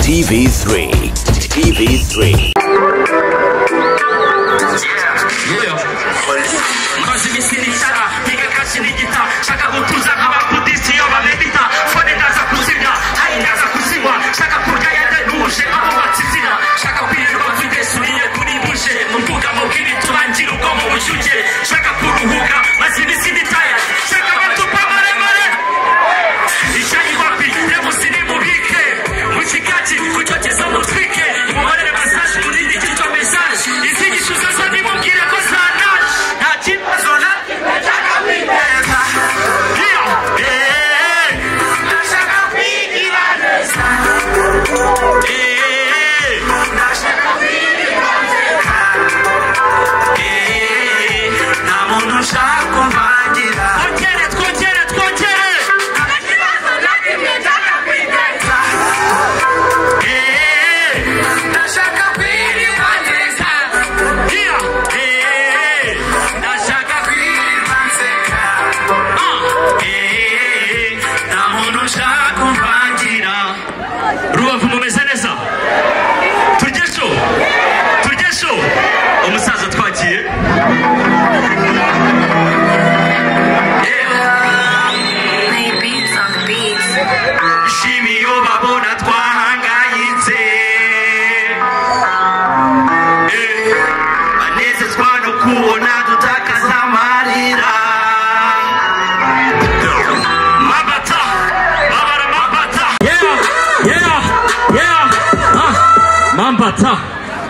TV3. TV3.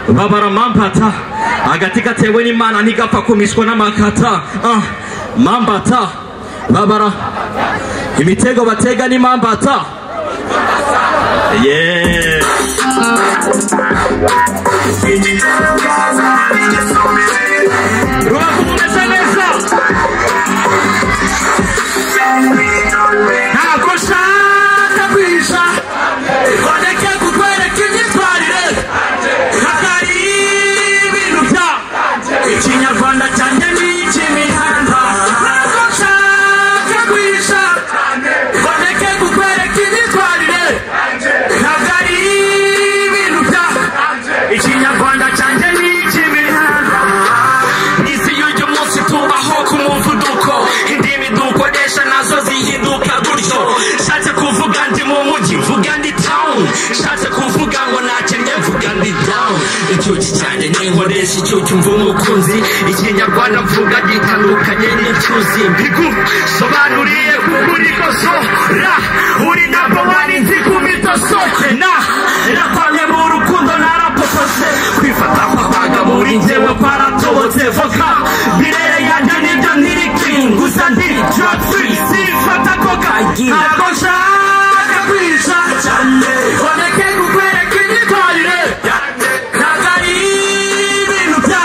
Babara mambata agatika tewe ni mana nigapfa kumishwa n'amakata mambata babara imitego batega ni mambata yeah Rubavu mumeze neza ntabwo nshaka kwisha koneke kukwereka imyitwarire Ikinyarwanda cyanjye ni ik'imihanda ntabwo nshaka kwisha koneke kukwereka imyitwarire ntabwo ari ibintu bya Ikinyarwanda cyanjye ni ik'imihanda isi y'uyu munsi tubaho ku muvuduko indimi dukoresha nazo zihinduka gutyo nshatse kuvuga ndi mu mujyi mvuga ndi town nshatse kuvuga ngo nakennye mvuga ndi down icyuki cyanjye ninkoresha icyuki mva umukunzi Ikinyarwanda mvuga gitandukanye n'icyuzi mbigusobanuriye kuri kosora uri number one nzi ku mitoso nakwamye mu rukundo narapotose kwifata kwabaga muri njyewe paratobotse voka birere yanjye nibyo ntiri clean gusa ndi drug free sifata koka ntabwo nshaka kwisha cyane koneke kukwereka imyitwarire ntabwo ari ibintu bya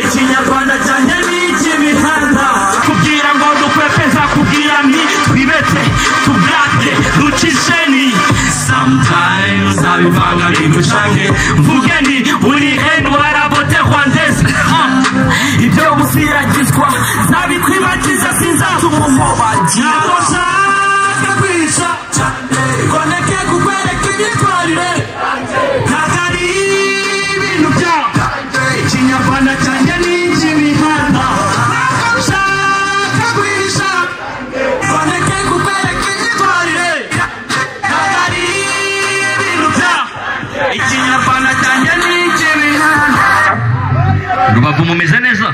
Ikinyarwanda cyanjye ni ik'imihanda kubwira ngo dukwepeza kubwira nti twibete tubrate ducisheni sometimes abivanga bigucange mvuge nti uri henu warabote rwandaise ibyo gusiragizwa zabikwibagiza sinzatuma umubagira ntabwo nshaka kwisha koneke kukwereka imyitwarire ntabwo ari ibintu bya Ikinyarwanda cyanjye ni ik'imihanda ntabwo nshaka kwisha koneke kukwereka imyitwarire ntabwo ari ibintu bya Ikinyarwanda cyanjye ni ik'imihanda Rubavu mumeze neza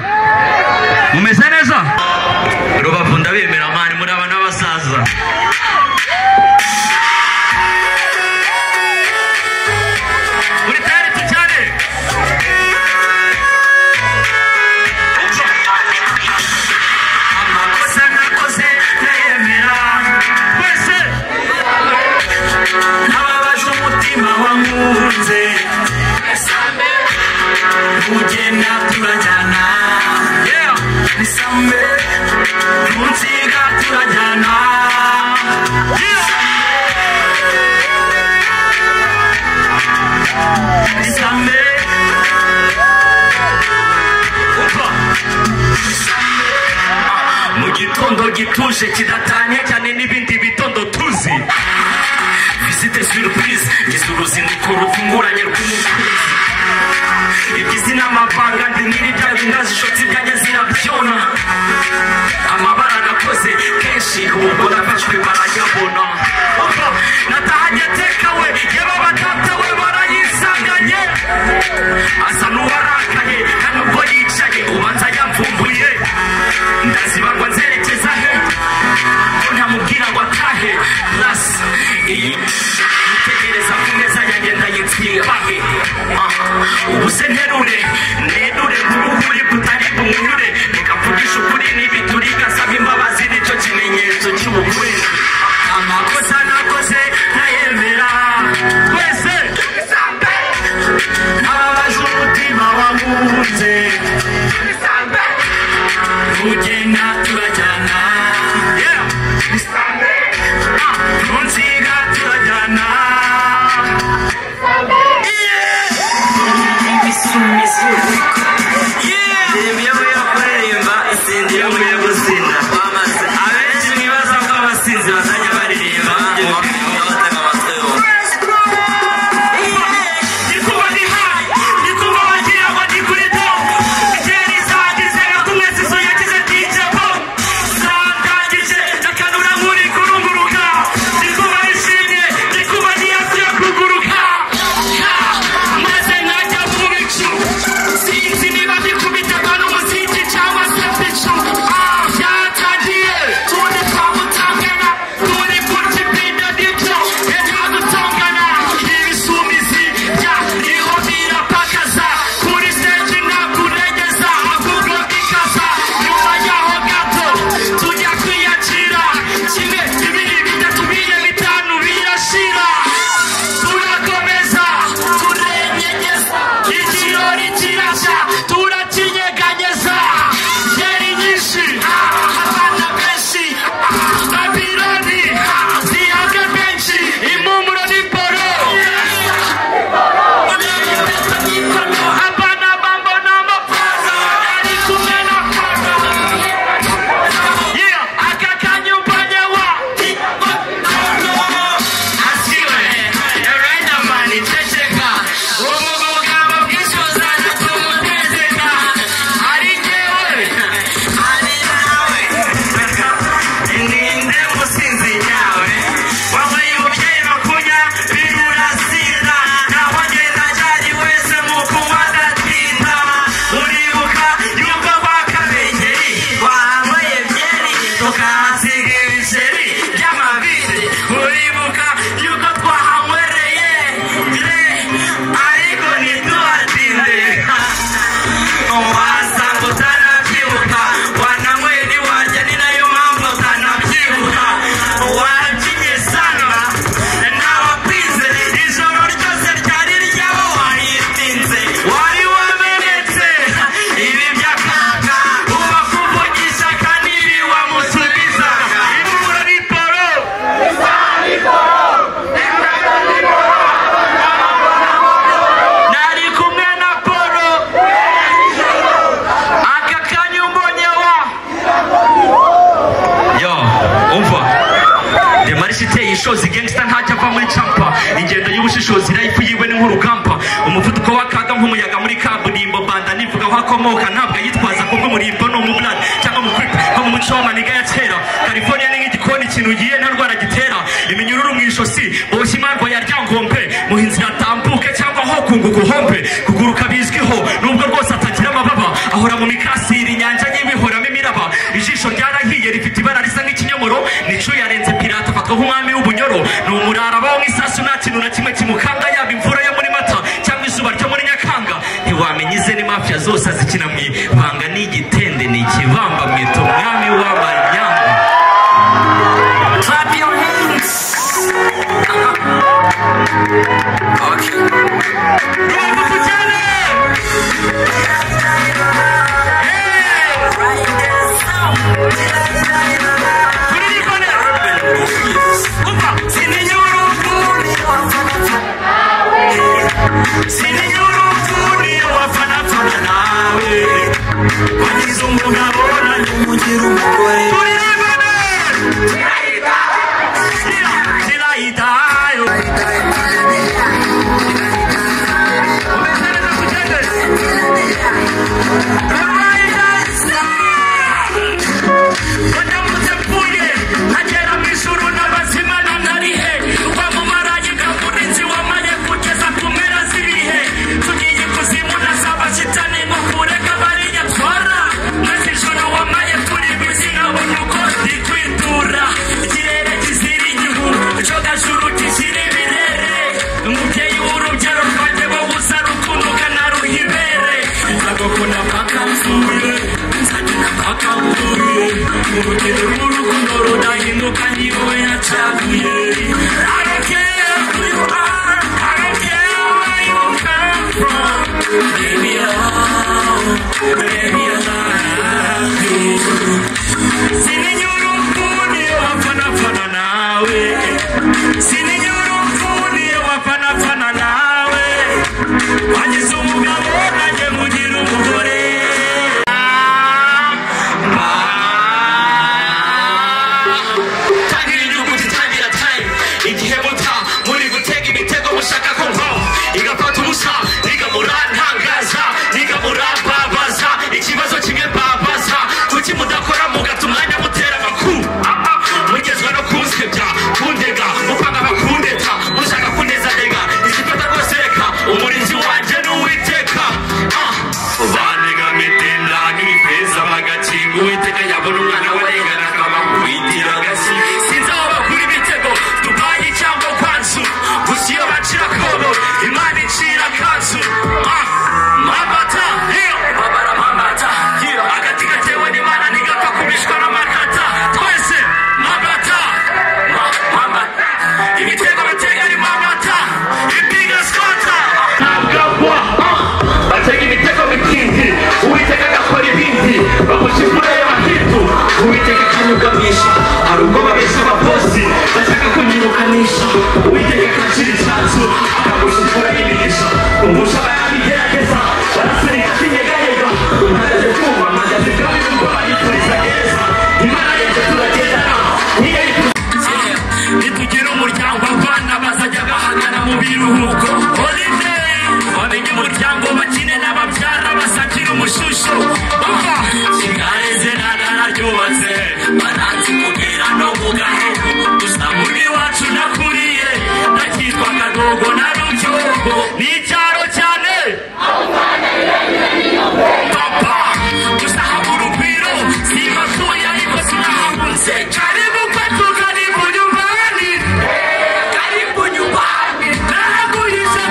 mumeze neza Rubavu ndabemera mani muri abana b'abasaza gituje kidatanye cyane n'ibindi bitondo tuzi visite surprise gisuruzi rufunguranye rw'umukunzi ibizina amavanga ndi nyiri bya bingazi ishoti byanjye zirabyona amabara nakoze kenshi ubwo nafashwe barayabona natahanye tekawe yaba batata we barayisanganye asa n'uwarakaye kandi ubwo yicaye ubanza yamvumbuye ndazibagwa nzerekeza he ko ntamubwira ngo atahe rasi iyi yitegereza ku meza yanjye ndayitwibahe ubu se nterure nenure nk'ubuhuri butari bumunyure bikavugisha ukuri n'ibituri gasaba imbabazi nicyo kimenyetso cy'ubukure amakosa nakoze ntayemera twese ababaje umutima wamuhunze ugenda turajyana nunsiga turajyana Shozi gangster ntajya ava muri champa ingendo y'ubushishozi life yiwe ni nk'urugamba umuvuduko w'akaga nk'umuyaga muri kaburimbo banda nivuga aho akomoka ntabwo yitwaza kubwo murimbo no mu blood cyangwa mu grip nko mu muco w'amaniga ya kera California ni nk'igikoni ikintu ugiye nta ndwara gitera iminyururu mu ishosi boshye imarwa ya ryangombe muhinzi yatambuke cyangwa aho kunguka uhombe kuguruka bizwiho nubwo rwose atagira amababa ahora mu mikasiri inyanja y'ibihoramo imiraba ijisho ryarahiye rifite ibara risa nk'ikinyomoro nico yarenze pirata afatwa nk'umwami w'ubunyoro ni umurara abaho nk'isasu nta kintu na kimwe kimukanga yaba imvura yo muri mata cyangwa izuba ryo muri nyakanga ntiwamenya ize ni mafia zose azikina mu ibanga n'igitende ni ikibamba mwita umwami w'amanyanga. Clap your hands. Okay. Siniguru funi wafana fana nawe wanyizungu ngabona urugendo rw'urukundo rudahinduka ni wowe yacaguye. I don't care who you are, I don't care where you come from, baby I love you. Sininyura ukundi wafanafana nawe, sininyura ukundi wafanafana nawe, wagize umugabo nanjye mugira umugore. Tangira inyuguti tangira time, igihe muta muri gutega imitego mushaka ko mvaho igafata ubusa nigamurantangaza nigamurambabaza ikibazo kimwe babaza kuki mudakora mugata umwanya mutera amakuru mugezwa no kunsebya kundega mupanga bakundeta mushaka kuneza ndega izifata rwose reka umurinzi wanje n'uwiteka banega mitenda n'ibifeza bagakinga uwiteka yabona umwana warengana akaba kuwitira agasi sinzi aho bakura imitego dupaye cyangwa kwanzu gusa iyo bacira kobo imana icira kanzu mabata mabata agati gatewe n'imana ntigapfa kubishwa n'amakata twese mabata ibitego batega ni mabata ibiga skota ntabwagwa batega ibitego bitindi uwiteka agakora ibindi bamushimura y'abahitu uwiteka akanyugamisha hari ubwo babesha ababosi bashaka kunyirukanisha uwiteka akacira icyanzu akamushimura y'imigisha umusha barabigerageza barasunika kinyeganyega mpagaze kumva mpagaze kandi n'ubwo bayituriza neza imana yetse turagendana niyo nitugira umuryango abana bazajya bahagana mu biruhuko holiday bamenye umuryango bakine n'ababyara basangira umushusho kigareze nararyubatse baranzi kugira no mu gaheho gusa muri iwacu nakuriye nakitwa Kadogo na Rubyogo ni icyaro cyane papa gusa habura urugwiro simasuye ariko sinahagutse karibu kwetu karibu nyumbani karibu nyumbani naraguhishe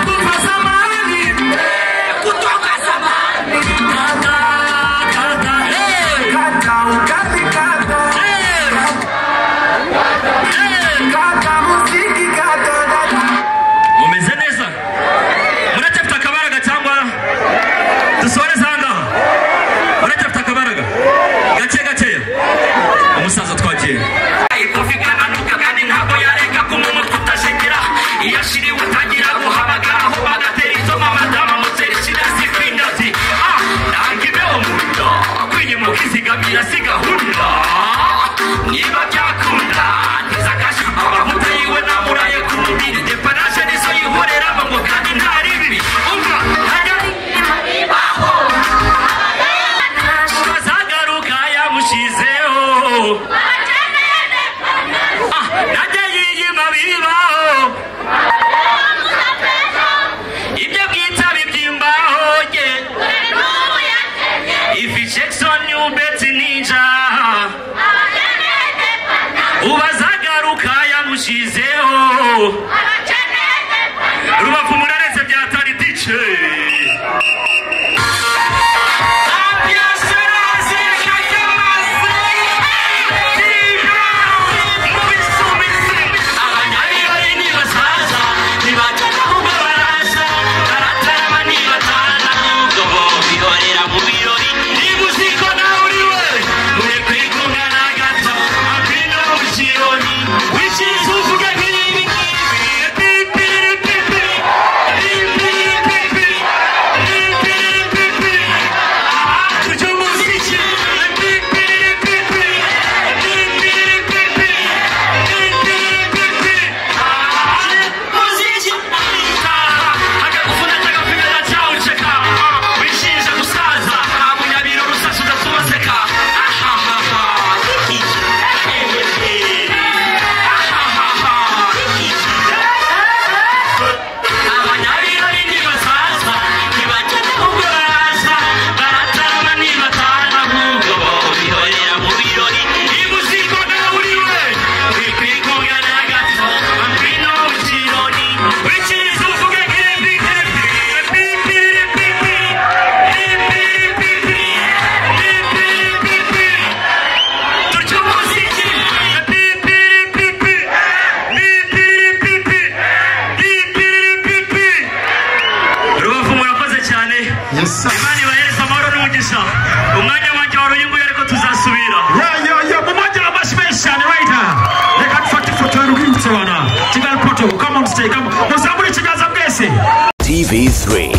TV3.